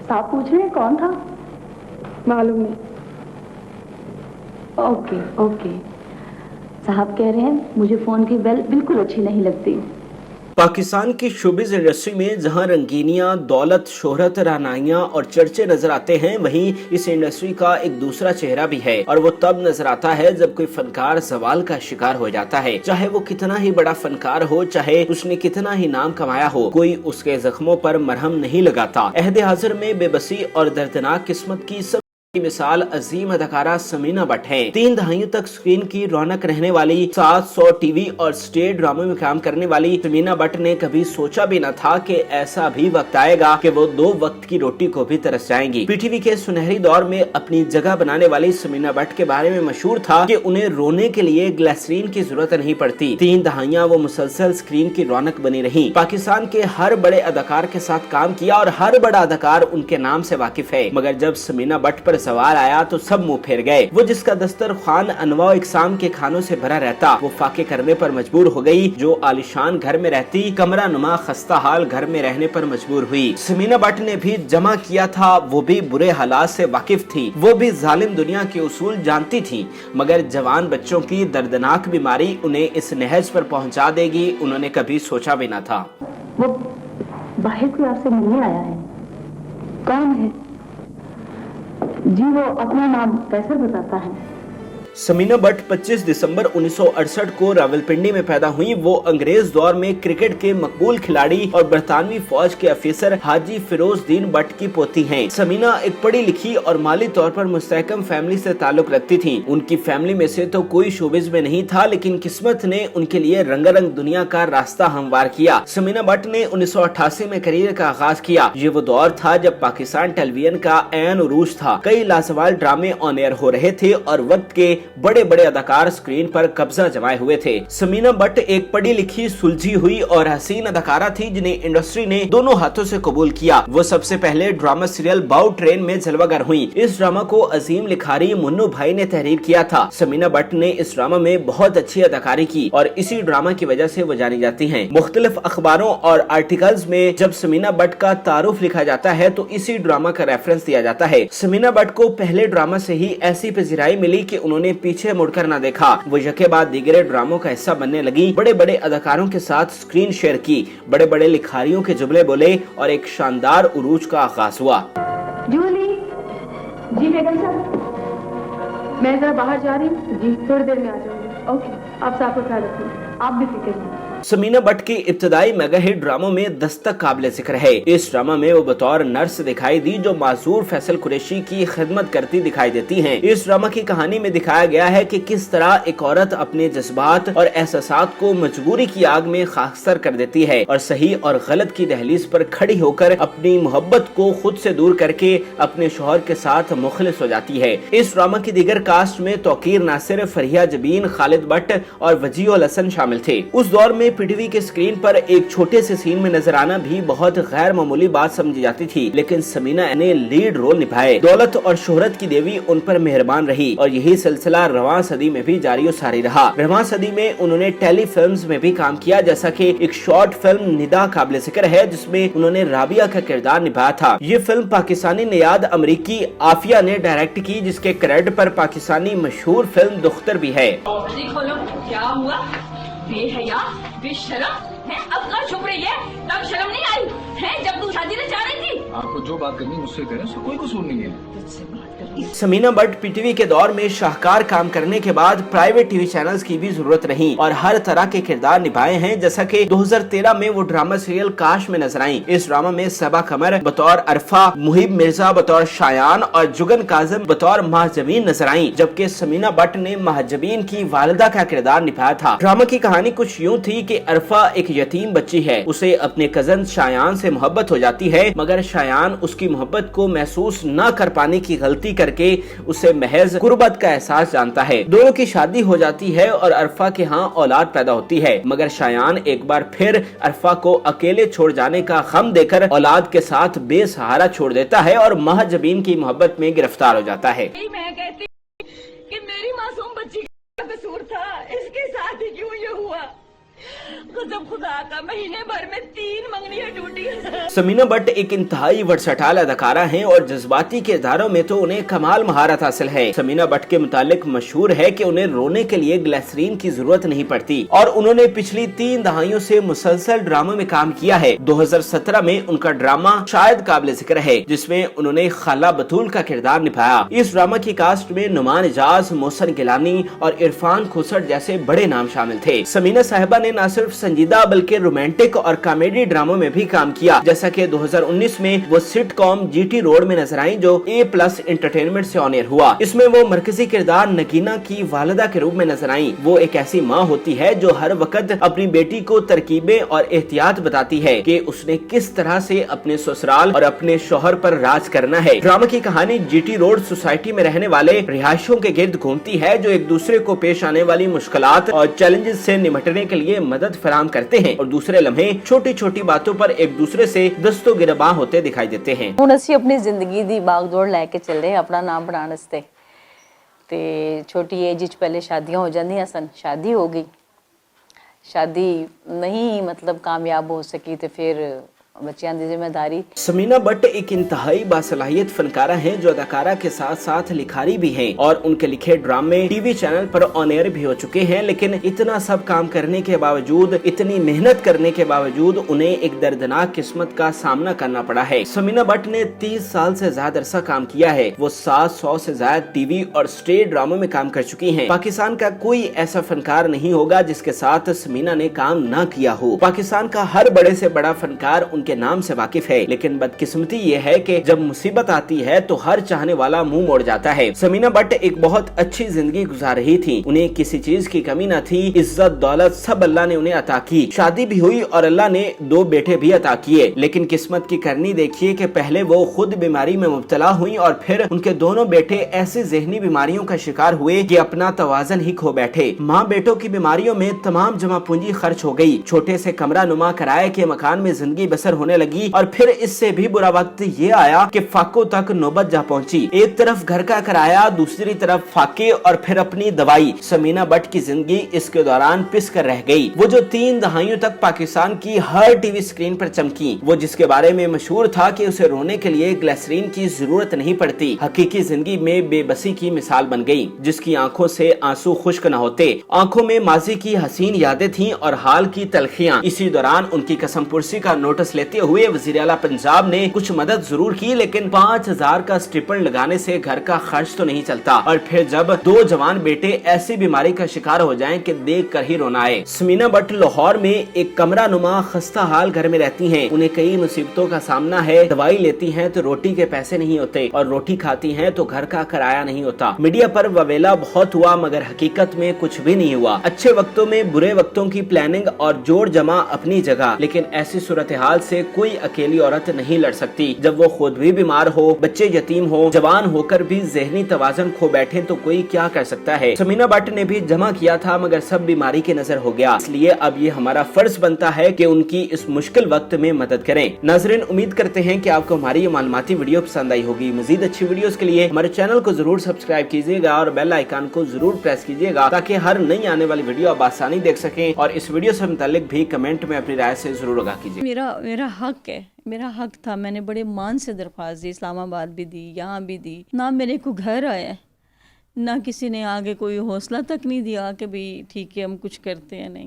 आप पूछ रहे हैं कौन था? मालूम नहीं। ओके ओके, साहब कह रहे हैं मुझे फोन की बेल बिल्कुल अच्छी नहीं लगती। पाकिस्तान की शोबिज़ इंडस्ट्री में जहां रंगीनियां, दौलत, शोहरत, रानाइयां और चर्चे नजर आते हैं, वहीं इस इंडस्ट्री का एक दूसरा चेहरा भी है, और वो तब नजर आता है जब कोई फनकार सवाल का शिकार हो जाता है। चाहे वो कितना ही बड़ा फनकार हो, चाहे उसने कितना ही नाम कमाया हो, कोई उसके जख्मों पर मरहम नहीं लगाता। अहद हाजिर में बेबसी और दर्दनाक किस्मत की सब की मिसाल अजीम अदाकारा समीना बट है। 3 दहाइयों तक स्क्रीन की रौनक रहने वाली, 700 टीवी और स्टेज ड्रामों में काम करने वाली समीना बट ने कभी सोचा भी न था कि ऐसा भी वक्त आएगा कि वो 2 वक्त की रोटी को भी तरस जाएंगी। पीटीवी के सुनहरी दौर में अपनी जगह बनाने वाली समीना बट के बारे में मशहूर था कि उन्हें रोने के लिए ग्लिसरीन की जरूरत नहीं पड़ती। 3 दहाइयां वो मुसलसल स्क्रीन की रौनक बनी रही। पाकिस्तान के हर बड़े अदाकार के साथ काम किया और हर बड़ा अदाकार उनके नाम से वाकिफ है, मगर जब समीना बट पर सवाल आया तो सब मुंह फेर गए। वो जिसका दस्तरखान अनवा इकसाम के खानों से भरा रहता, वो फाके करने पर मजबूर हो गई। जो आलिशान घर में रहती, कमरा नुमा खस्ता हाल घर में रहने पर मजबूर हुई। समीना बट ने भी जमा किया था, वो भी बुरे हालात से वाकिफ थी, वो भी जालिम दुनिया के उसूल जानती थी, मगर जवान बच्चों की दर्दनाक बीमारी उन्हें इस नहज पर पहुंचा देगी, उन्होंने कभी सोचा भी न था। वो बाहर कोई आपसे मिलने आया है। कौन है? जी वो अपना नाम कैसे बताता है? समीना बट 25 दिसंबर 1968 को रावलपिंडी में पैदा हुई। वो अंग्रेज दौर में क्रिकेट के मकबूल खिलाड़ी और बरतानवी फौज के अफसर हाजी फिरोजदीन बट की पोती हैं। समीना एक पढ़ी लिखी और माली तौर पर मुस्तहकम फैमिली से ताल्लुक रखती थी। उनकी फैमिली में से तो कोई शोबिज में नहीं था, लेकिन किस्मत ने उनके लिए रंगारंग दुनिया का रास्ता हमवार किया। समीना बट ने 1988 में करियर का आगाज किया। ये वो दौर था जब पाकिस्तान टेलीविजन का ऐन उरूज था। कई लाजवाब ड्रामे ऑन एयर हो रहे थे और वक्त के बड़े बड़े अदाकार स्क्रीन पर कब्जा जमाए हुए थे। समीना बट एक पढ़ी लिखी, सुलझी हुई और हसीन अदाकारा थी जिन्हें इंडस्ट्री ने दोनों हाथों से कबूल किया। वो सबसे पहले ड्रामा सीरियल बाउ ट्रेन में जलवागर हुई। इस ड्रामा को अजीम लिखारी मुन्नू भाई ने तहरीर किया था। समीना बट ने इस ड्रामा में बहुत अच्छी अदाकारी की और इसी ड्रामा की वजह से वो जानी जाती हैं। मुख्तलिफ अखबारों और आर्टिकल्स में जब समीना बट का तारुफ लिखा जाता है तो इसी ड्रामा का रेफरेंस दिया जाता है। समीना बट को पहले ड्रामा से ही ऐसी पजीराई मिली कि उन्होंने पीछे मुड़कर न देखा। वो यके बाद दीगरे ड्रामों का हिस्सा बनने लगी, बड़े बड़े अदाकारों के साथ स्क्रीन शेयर की, बड़े बड़े लिखारियों के जुमले बोले और एक शानदार उरूज का आगाज हुआ। जूली जी, बेगम साहब मैं जरा बाहर जा रही हूँ जी, थोड़ी देर में आ जाऊंगी। ओके, आप साफ ख्याल रखिए, आप भी फिक्र नहीं। समीना बट की इब्तदाई मेगा हिट ड्रामों में दस्तक काबिल जिक्र है। इस ड्रामा में वो बतौर नर्स दिखाई दी जो माजूर फैसल कुरैशी की खिदमत करती दिखाई देती हैं। इस ड्रामा की कहानी में दिखाया गया है कि किस तरह एक औरत अपने जज्बात और एहसासात को मजबूरी की आग में खाकसर कर देती है और सही और गलत की दहलीज पर खड़ी होकर अपनी मोहब्बत को खुद से दूर करके अपने शौहर के साथ मुखलिस हो जाती है। इस ड्रामा की दीगर कास्ट में तौकीर नासिर, फरिया जबीन, खालिद बट और वजीउल हसन शामिल थे। उस दौर में पीटीवी के स्क्रीन पर एक छोटे से सीन में नजर आना भी बहुत गैर मामूली बात समझी जाती थी, लेकिन समीना ने लीड रोल निभाए। दौलत और शोहरत की देवी उन पर मेहरबान रही और यही सिलसिला रवां सदी में भी जारी सारी रहा। रवां सदी में उन्होंने टेली फिल्म्स में भी काम किया, जैसा कि एक शॉर्ट फिल्म निदा काबिल जिक्र है जिसमें उन्होंने राबिया का किरदार निभाया था। ये फिल्म पाकिस्तानी नियाद अमरीकी आफिया ने डायरेक्ट की, जिसके क्रेडिट पर पाकिस्तानी मशहूर फिल्म दुख्तर भी है। क्या हुआ? बेहया, बेशरम है, अब का चुप रही है, तब शर्म नहीं आई है जब तू शादी में जा रही थी? आपको जो बात करनी मुझसे करें, उससे कोई कसूर नहीं है। समीना बट पीटीवी के दौर में शाहकार काम करने के बाद प्राइवेट टीवी चैनल्स की भी जरूरत नहीं और हर तरह के किरदार निभाए हैं, जैसा कि 2013 में वो ड्रामा सीरियल काश में नजर आई। इस ड्रामा में सबा कमर बतौर अरफा, मुहिब मिर्जा बतौर शायान और जुगन काजिम बतौर महजबीन नजर आई, जबकि समीना बट ने महजबीन की वालिदा का किरदार निभाया था। ड्रामा की कहानी कुछ यूँ थी कि अरफा एक यतीम बच्ची है, उसे अपने कजन शायान से मोहब्बत हो जाती है, मगर शायान उसकी मोहब्बत को महसूस न कर पाने की गलती करके उसे महज गुर्बत का एहसास जानता है। दोनों की शादी हो जाती है और अरफा के यहाँ औलाद पैदा होती है, मगर शायान एक बार फिर अरफा को अकेले छोड़ जाने का गम देकर औलाद के साथ बेसहारा छोड़ देता है और महजबीन की मोहब्बत में गिरफ्तार हो जाता है। मैं कहती कि मेरी मासूम बच्ची का कसूर था, इसके साथ ही क्यों ये हुआ? कसम खुदा का महीने भर में 3 मंगनियां टूटी। समीना बट एक इंतहाई वर्सटाइल अदाकारा हैं और जज्बाती किरदारों में तो उन्हें कमाल महारत हासिल है। समीना बट के मुतालिक मशहूर है कि उन्हें रोने के लिए ग्लिसरीन की जरूरत नहीं पड़ती और उन्होंने पिछली 3 दहाइयों से मुसलसल ड्रामों में काम किया है। 2017 में उनका ड्रामा शायद काबिल जिक्र है, जिसमें उन्होंने खाला बतूल का किरदार निभाया। इस ड्रामा की कास्ट में नुमान एजाज, मोहसिन गिलानी और इरफान खुसर जैसे बड़े नाम शामिल थे। समीना साहिबा ने न सिर्फ संजीदा बल्कि रोमांटिक और कॉमेडी ड्रामों में भी काम किया, जैसा कि 2019 में वो सिटकॉम जीटी रोड में नजर आई जो A+ एंटरटेनमेंट से ऑन एयर हुआ। इसमें वो मरकजी किरदार नगीना की वालिदा के रूप में नजर आई। वो एक ऐसी माँ होती है जो हर वक्त अपनी बेटी को तरकीबें और एहतियात बताती है कि उसने किस तरह से अपने ससुराल और अपने शौहर पर राज करना है। ड्रामा की कहानी जीटी रोड सोसाइटी में रहने वाले रिहायशियों के गिर्द घूमती है जो एक दूसरे को पेश आने वाली मुश्किलात और चैलेंजेस से निपटने के लिए मदद फराहम करते हैं और दूसरे लम्हे छोटी छोटी बातों पर एक दूसरे से दस्तो गिरबां होते दिखाई देते हैं। ਹੁਣ ਅਸੀਂ ਆਪਣੀ ਜ਼ਿੰਦਗੀ ਦੀ ਬਾਗਦੌੜ ਲੈ ਕੇ ਚੱਲੇ ਆਪਣਾ ਨਾਮ ਬਣਾਉਣ ਵਾਸਤੇ ਤੇ ਛੋਟੀ ਏਜ ਵਿੱਚ ਪਹਿਲੇ ਸ਼ਾਦੀਆਂ ਹੋ ਜਾਂਦੀਆਂ ਸਨ। ਸ਼ਾਦੀ ਹੋ ਗਈ, ਸ਼ਾਦੀ ਨਹੀਂ ਮਤਲਬ ਕਾਮਯਾਬ ਹੋ ਸਕੀ ਤੇ ਫਿਰ बच्चियां दी जिम्मेदारी। समीना बट एक इंतहाई बासलाहियत फनकारा हैं जो अदाकारा के साथ साथ लिखारी भी हैं और उनके लिखे ड्रामे टीवी चैनल पर ऑन एयर भी हो चुके हैं। लेकिन इतना सब काम करने के बावजूद, इतनी मेहनत करने के बावजूद उन्हें एक दर्दनाक किस्मत का सामना करना पड़ा है। समीना बट ने 30 साल से ज्यादा अरसा काम किया है। वो 700 से ज्यादा टीवी और स्टेज ड्रामों में काम कर चुकी हैं। पाकिस्तान का कोई ऐसा फनकार नहीं होगा जिसके साथ समीना ने काम न किया हो। पाकिस्तान का हर बड़े से बड़ा फनकार के नाम से वाकिफ है, लेकिन बदकिस्मती ये है कि जब मुसीबत आती है तो हर चाहने वाला मुंह मोड़ जाता है। समीना बट एक बहुत अच्छी जिंदगी गुजार रही थी। उन्हें किसी चीज की कमी न थी। इज्जत दौलत सब अल्लाह ने उन्हें अता की। शादी भी हुई और अल्लाह ने 2 बेटे भी अता किए। लेकिन किस्मत की करनी देखिए कि पहले वो खुद बीमारी में मुब्तला हुई और फिर उनके दोनों बेटे ऐसी जहनी बीमारियों का शिकार हुए कि अपना तवाजन ही खो बैठे। माँ बेटों की बीमारियों में तमाम जमा पूंजी खर्च हो गई। छोटे से कमरा नुमा किराए के मकान में जिंदगी बसर होने लगी और फिर इससे भी बुरा वक्त ये आया कि फाकों तक नौबत जा पहुंची। एक तरफ घर का किराया, दूसरी तरफ फाके और फिर अपनी दवाई। समीना बट की जिंदगी इसके दौरान पिस कर रह गई। वो जो 3 दहाइयों तक पाकिस्तान की हर टीवी स्क्रीन पर चमकी, वो जिसके बारे में मशहूर था कि उसे रोने के लिए ग्लिसरीन की जरूरत नहीं पड़ती, हकीकी जिंदगी में बेबसी की मिसाल बन गई। जिसकी आंखों से आंसू खुश्क न होते, आंखों में माजी की हसीन यादें थीं और हाल की तलखियां। इसी दौरान उनकी कसम पुरसी का नोटिस लेते हुए वजीर आला पंजाब ने कुछ मदद जरूर की, लेकिन 5000 का स्टिपेंड लगाने से घर का खर्च तो नहीं चलता। और फिर जब 2 जवान बेटे ऐसी बीमारी का शिकार हो जाएं कि देख कर ही रोना आए। समीना बट लाहौर में एक कमरा नुमा खस्ता हाल घर में रहती हैं। उन्हें कई मुसीबतों का सामना है। दवाई लेती हैं तो रोटी के पैसे नहीं होते और रोटी खाती हैं तो घर का किराया नहीं होता। मीडिया पर ववेला बहुत हुआ मगर हकीकत में कुछ भी नहीं हुआ। अच्छे वक्तों में बुरे वक्तों की प्लानिंग और जोड़ जमा अपनी जगह, लेकिन ऐसी सूरत हाल से कोई अकेली औरत नहीं लड़ सकती। जब वो खुद भी बीमार हो, बच्चे यतीम हो, जवान होकर भी जहनी तवाज़ुन खो बैठे तो कोई क्या कर सकता है। समीना बट ने भी जमा किया था मगर सब बीमारी के नजर हो गया। इसलिए अब ये हमारा फर्ज बनता है कि उनकी इस मुश्किल वक्त में मदद करें। नाज़रीन, उम्मीद करते हैं कि आपको हमारी ये मालूमाती वीडियो पसंद आई होगी। मजीद अच्छी वीडियोस के लिए हमारे चैनल को जरूर सब्सक्राइब कीजिएगा और बेल आइकन को जरूर प्रेस कीजिएगा ताकि हर नई आने वाली वीडियो आप आसानी देख सकें। और इस वीडियो से मुतालिक भी कमेंट में अपनी राय से जरूर आगाह कीजिए। मेरा हक है, मेरा हक था। मैंने बड़े मान से दरख्वास्त दी, इस्लामाबाद भी दी, यहाँ भी दी। ना मेरे को घर आया, ना किसी ने आगे कोई हौसला तक नहीं दिया कि भाई ठीक है हम कुछ करते हैं। नहीं,